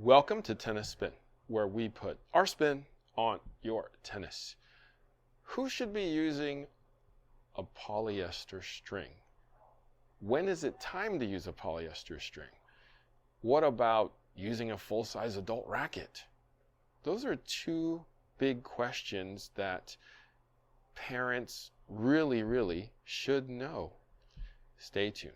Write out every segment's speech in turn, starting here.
Welcome to Tennis Spin, where we put our spin on your tennis. Who should be using a polyester string? When is it time to use a polyester string? What about using a full-size adult racket? Those are two big questions that parents really should know. Stay tuned.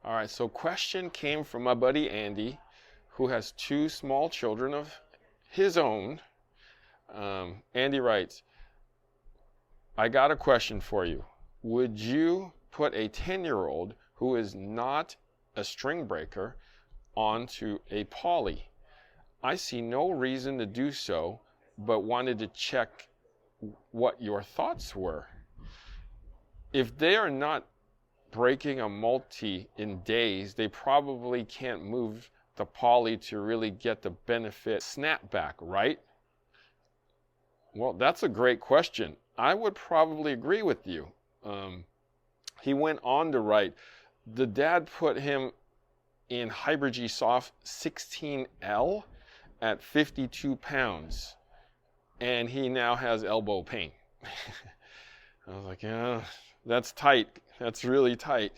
All right, so question came from my buddy Andy, who has two small children of his own. Andy writes, I got a question for you. Would you put a 10-year-old who is not a string breaker onto a poly? I see no reason to do so, but wanted to check what your thoughts were. If they are not breaking a multi in days, they probably can't move the poly to really get the benefit snapback, right? Well, that's a great question. I would probably agree with you. He went on to write, the dad put him in Hybrid G Soft 16L at 52 pounds, and he now has elbow pain. I was like, yeah, that's tight. That's really tight.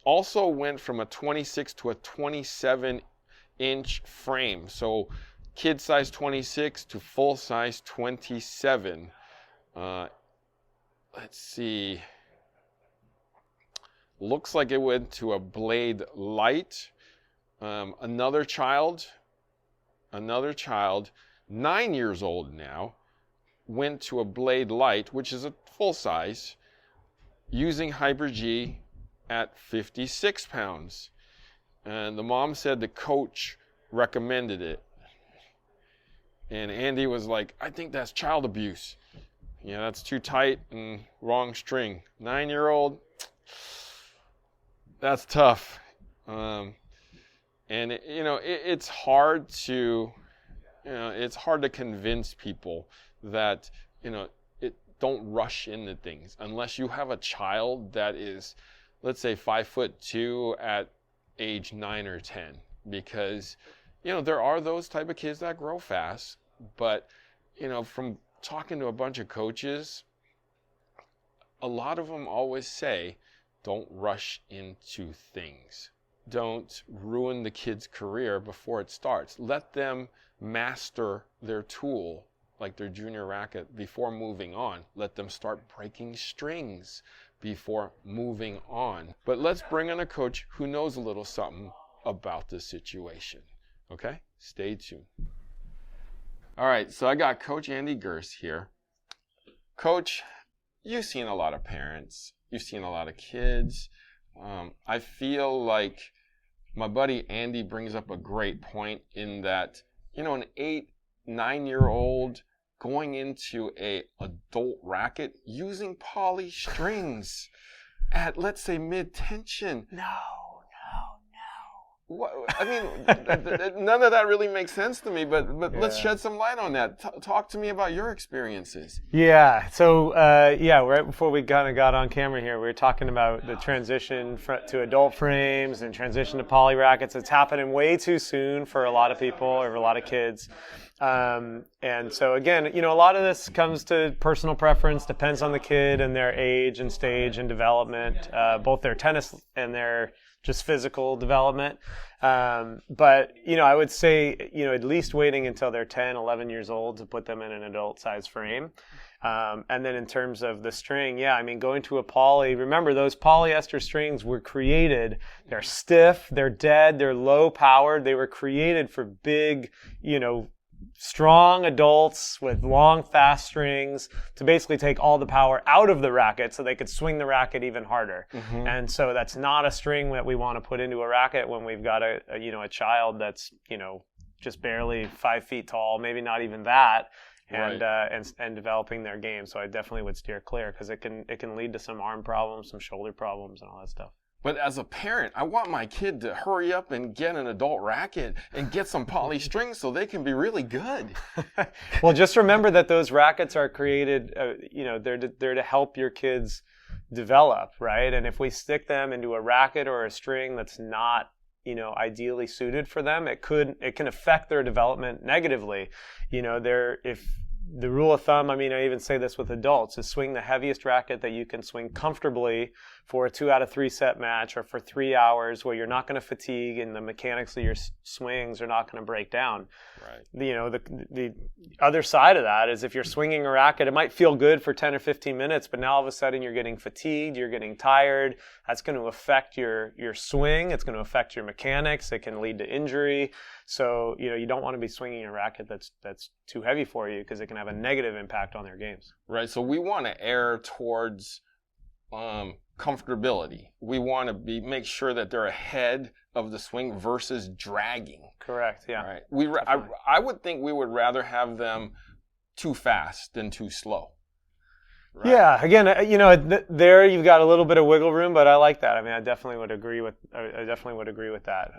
Also went from a 26 to a 27-inch frame. So kid size 26 to full size 27. Let's see. Looks like it went to a Blade Light. Another child, 9 years old now, went to a Blade Light, which is a full size, using Hybrid G at 56 pounds. And the mom said the coach recommended it. And Andy was like, I think that's child abuse. Yeah, that's too tight and wrong string. 9-year-old, that's tough. And it's hard to, it's hard to convince people that, don't rush into things unless you have a child that is, let's say, 5'2" at age 9 or 10, because there are those type of kids that grow fast, but from talking to a bunch of coaches, a lot of them always say, don't rush into things. Don't ruin the kid's career before it starts. Let them master their tool, like their junior racket, before moving on. Let them start breaking strings before moving on. But let's bring in a coach who knows a little something about this situation. Okay? Stay tuned. All right, so I got Coach Andy Gerst here. Coach, you've seen a lot of parents. You've seen a lot of kids. I feel like my buddy Andy brings up a great point in that, an 8-9-year-old going into a adult racket using poly strings at, let's say, mid-tension. No. What, I mean, none of that really makes sense to me, but yeah. Let's shed some light on that. Talk to me about your experiences. Yeah, so, right before we kind of got on camera here, we were talking about the transition to adult frames and transition to poly rackets. It's happening way too soon for a lot of people or a lot of kids. And so again, a lot of this comes to personal preference, depends on the kid and their age and stage and development, both their tennis and their just physical development. But, I would say, at least waiting until they're 10, 11 years old to put them in an adult size frame. And then in terms of the string, going to a poly, remember those polyester strings were created, they're stiff, they're dead, they're low powered. They were created for big, strong adults with long, fast strings to basically take all the power out of the racket so they could swing the racket even harder. Mm-hmm. And so that's not a string that we want to put into a racket when we've got a child that's, just barely 5 feet tall, maybe not even that, and right. And developing their game. So I definitely would steer clear because it can lead to some arm problems, some shoulder problems, and all that stuff. But as a parent, I want my kid to hurry up and get an adult racket and get some poly strings so they can be really good. Well, just remember that those rackets are created, they're to help your kids develop, right? And if we stick them into a racket or a string that's not, ideally suited for them, it can affect their development negatively. If the rule of thumb, I even say this with adults, is swing the heaviest racket that you can swing comfortably for a 2 out of 3 set match or for 3 hours where you're not going to fatigue and the mechanics of your swings are not going to break down. Right. The other side of that is if you're swinging a racket, it might feel good for 10 or 15 minutes, but now all of a sudden you're getting fatigued, you're getting tired. That's going to affect your swing. It's going to affect your mechanics. It can lead to injury. So, you don't want to be swinging a racket that's too heavy for you because it can have a negative impact on their games. Right. So we want to err towards comfortability. We want to make sure that they're ahead of the swing versus dragging. Correct. Yeah. Right. I would think we would rather have them too fast than too slow. Right? Yeah. Again, there you've got a little bit of wiggle room, but I like that. I definitely would agree with that.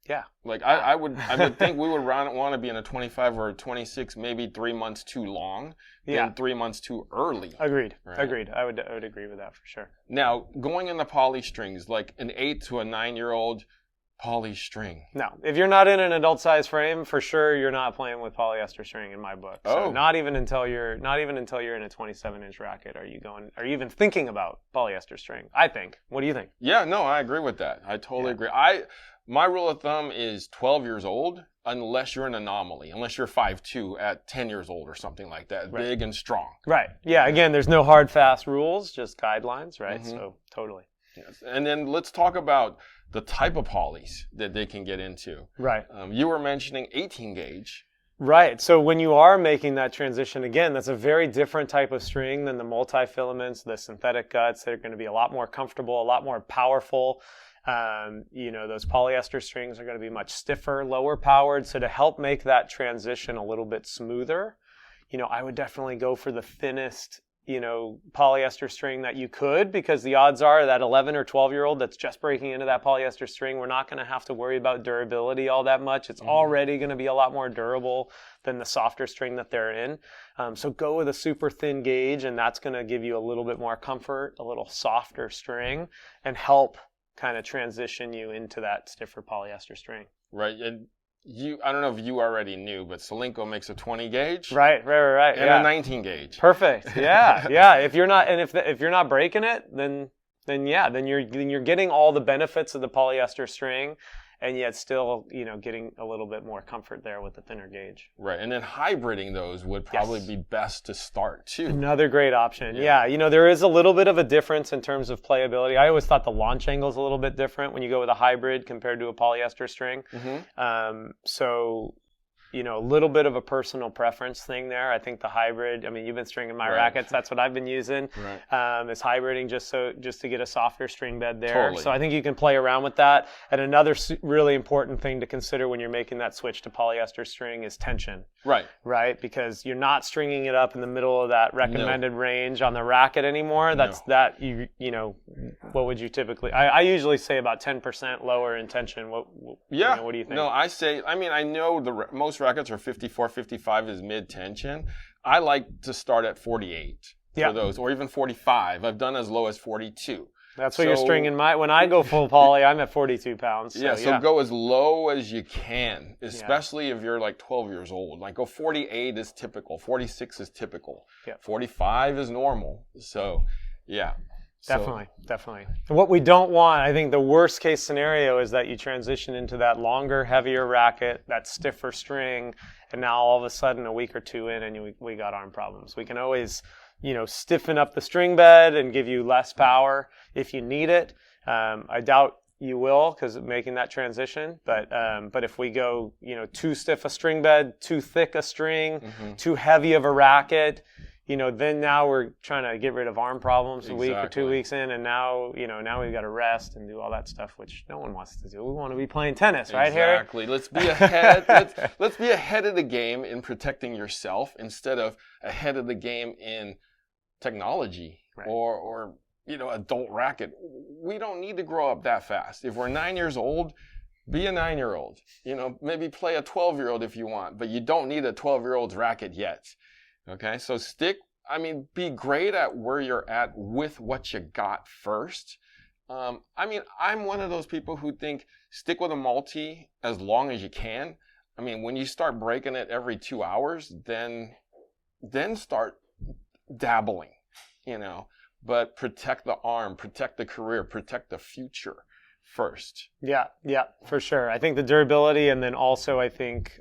Yeah. Like I would think we would want to be in a 25 or a 26, maybe 3 months too long than 3 months too early. Agreed. Right? Agreed. I would agree with that for sure. Now, going into poly strings, like an 8 to a 9-year-old poly string. No, if you're not in an adult size frame, for sure you're not playing with polyester string in my book. So not even until you're in a 27-inch racket are you even thinking about polyester string, I think. What do you think? Yeah, no, I agree with that. I totally agree. My rule of thumb is 12 years old, unless you're an anomaly, unless you're 5'2" at 10 years old or something like that, right. Big and strong. Right. Yeah, again, there's no hard, fast rules, just guidelines, right? Mm-hmm. So, totally. Yes. And then let's talk about the type of polys that they can get into. Right. You were mentioning 18 gauge. Right. So when you are making that transition, again, that's a very different type of string than the multi-filaments, the synthetic guts. They're going to be a lot more comfortable, a lot more powerful. Those polyester strings are going to be much stiffer, lower powered. So to help make that transition a little bit smoother, I would definitely go for the thinnest, polyester string that you could, because the odds are that 11 or 12-year-old that's just breaking into that polyester string, we're not going to have to worry about durability all that much. It's already going to be a lot more durable than the softer string that they're in. So go with a super thin gauge, and that's going to give you a little bit more comfort, a little softer string, and help kind of transition you into that stiffer polyester string. Right. And I don't know if you already knew, but Solinco makes a 20 gauge. Right. And a 19 gauge. Perfect. Yeah. If you're not breaking it, then you're getting all the benefits of the polyester string, and yet still, getting a little bit more comfort there with the thinner gauge. Right. And then hybriding those would probably be best to start too. Another great option. Yeah. There is a little bit of a difference in terms of playability. I always thought the launch angle is a little bit different when you go with a hybrid compared to a polyester string. Mm-hmm. So, a little bit of a personal preference thing there. I think the hybrid, you've been stringing my rackets. That's what I've been using. Right. Is hybriding just to get a softer string bed there. Totally. So I think you can play around with that. And another really important thing to consider when you're making that switch to polyester string is tension. Right. Because you're not stringing it up in the middle of that recommended range on the racket anymore. What would you typically? I usually say about 10% lower in tension. What do you think? No, I say. I know most rackets are 54, 55 is mid tension. I like to start at 48 for those, or even 45. I've done as low as 42. That's what you're stringing when I go full poly, I'm at 42 pounds. So go as low as you can, especially if you're like 12 years old. Like go 48 is typical, 46 is typical, 45 is normal. So, yeah. Definitely. What we don't want, I think the worst case scenario is that you transition into that longer, heavier racket, that stiffer string, and now all of a sudden a week or two in and we got arm problems. We can always stiffen up the string bed and give you less power if you need it. I doubt you will because of making that transition. But if we go, too stiff a string bed, too thick a string, too heavy of a racket, then now we're trying to get rid of arm problems a week or 2 weeks in, and now we've got to rest and do all that stuff, which no one wants to do. We want to be playing tennis, right, Harry? Exactly. Let's be ahead. let's be ahead of the game in protecting yourself instead of ahead of the game in technology or adult racket. We don't need to grow up that fast. If we're 9 years old, be a 9-year-old. Maybe play a 12-year-old if you want, but you don't need a 12-year-old's racket yet. Okay, so stick I mean, be great at where you're at with what you got first. I mean, I'm one of those people who think stick with a multi as long as you can. I mean, when you start breaking it every 2 hours, then start dabbling, you know. But protect the arm, protect the career, protect the future first. Yeah, for sure. I think the durability, and then also I think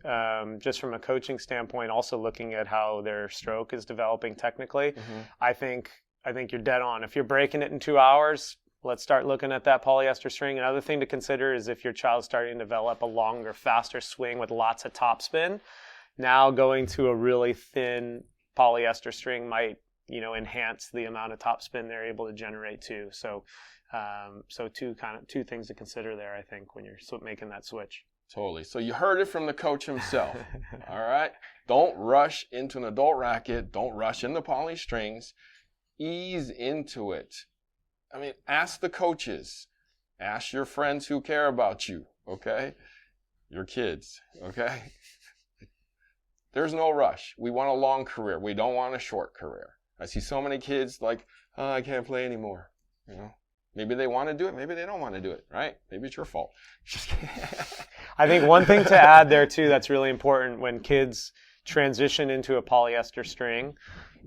just from a coaching standpoint, also looking at how their stroke is developing technically. Mm-hmm. I think you're dead on. If you're breaking it in 2 hours, let's start looking at that polyester string. Another thing to consider is if your child's starting to develop a longer, faster swing with lots of topspin, now going to a really thin polyester string might, you know, enhance the amount of topspin they're able to generate too. So two things to consider there, I think, when you're making that switch. Totally. So you heard it from the coach himself. All right. Don't rush into an adult racket. Don't rush into poly strings. Ease into it. I mean, ask the coaches. Ask your friends who care about you. Okay. Your kids. Okay. There's no rush. We want a long career. We don't want a short career. I see so many kids like, oh, I can't play anymore. You know, maybe they want to do it. Maybe they don't want to do it, right? Maybe it's your fault. Just kidding. I think one thing to add there too that's really important when kids transition into a polyester string,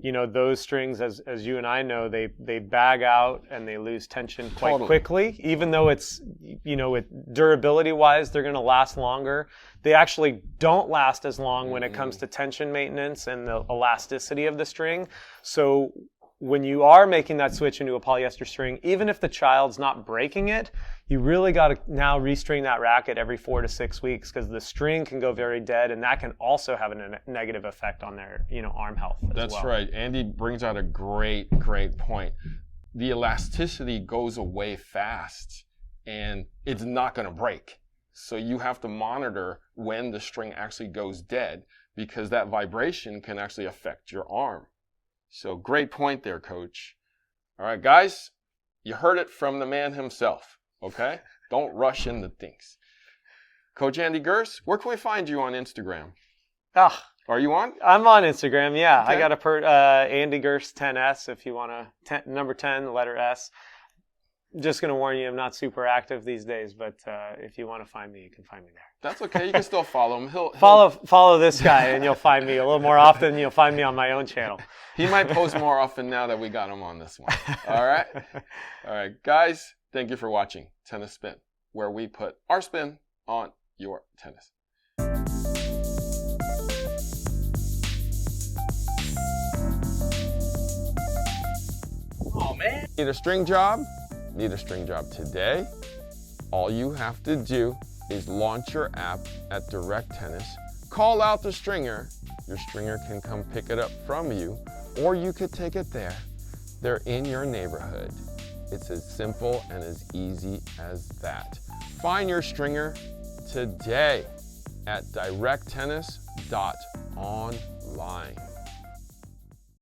you know, those strings, as you and I know, they bag out and they lose tension quite quickly. Even though it's, you know, durability wise, they're going to last longer. They actually don't last as long when it comes to tension maintenance and the elasticity of the string. So when you are making that switch into a polyester string, even if the child's not breaking it, you really got to now restring that racket every 4 to 6 weeks, because the string can go very dead, and that can also have a negative effect on their, you know, arm health as That's well. right. Andy brings out a great point. The elasticity goes away fast, and it's not going to break. So you have to monitor when the string actually goes dead, because that vibration can actually affect your arm. So great point there, Coach. All right, guys, you heard it from the man himself, okay? Don't rush into things. Coach Andy Gerst, where can we find you on Instagram? Are you on? I'm on Instagram, yeah. Okay. I got Andy Gerst 10S if you want to, number 10, the letter S. Just going to warn you, I'm not super active these days, but if you want to find me, you can find me there. That's okay. You can still follow him. He'll follow this guy, and you'll find me a little more often. You'll find me on my own channel. He might post more often now that we got him on this one. All right? All right, guys, thank you for watching Tennis Spin, where we put our spin on your tennis. Oh, man. Need a string job? Need a string job today? All you have to do is launch your app at Direct Tennis, call out the stringer, your stringer can come pick it up from you, or you could take it there. They're in your neighborhood. It's as simple and as easy as that. Find your stringer today at directtennis.online.